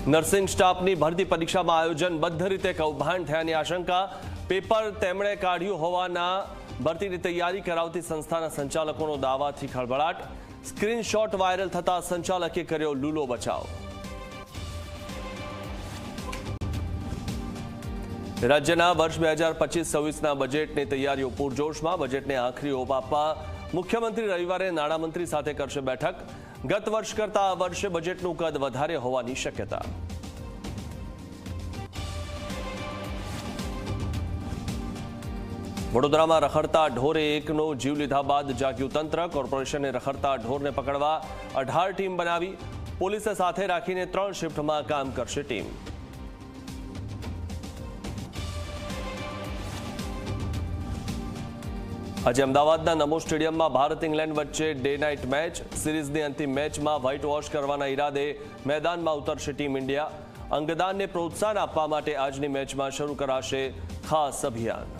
Nursing સ્ટાફની ભરતી પરીક્ષામાં આયોજનબદ્ધ રીતે કૌભાંડ થયાની આશંકા, પેપર તેમણે કાઢ્યું હોવાના ભરતીની તૈયારી કરાવતી સંસ્થાના સંચાલકોનો દાવાથી ખળભળાટ, સ્ક્રીનશોટ વાયરલ થતા સંચાલકે કર્યો લૂલો બચાવ। રાજ્યના વર્ષ 2025-26ના બજેટની તૈયારીઓ પૂરજોશમાં। બજેટને આખરી ઓપ આપવા મુખ્યમંત્રી રવિવારે નાણામંત્રી સાથે કરશે બેઠક। ગત વર્ષ કરતા આ વર્ષે બજેટનું કદ વધારે હોવાની શક્યતા। વડોદરામાં રખડતા ઢોરે એકનો જીવ લીધા બાદ જાગ્યું તંત્ર। કોર્પોરેશને રખડતા ઢોરને પકડવા 18 ટીમ બનાવી। પોલીસે સાથે રાખીને 3 શિફ્ટમાં કામ કરશે ટીમ। આજે અમદાવાદના નમો સ્ટેડિયમમાં ભારત ઇંગ્લેન્ડ વચ્ચે ડે નાઇટ મેચ। સિરીઝની અંતિમ મેચમાં વ્હાઇટ વોશ કરવાના ઈરાદે મેદાનમાં ઉતરશે ટીમ ઇન્ડિયા। અંગદાનને પ્રોત્સાહન આપવા માટે આજની મેચમાં શરૂ કરાશે ખાસ અભિયાન।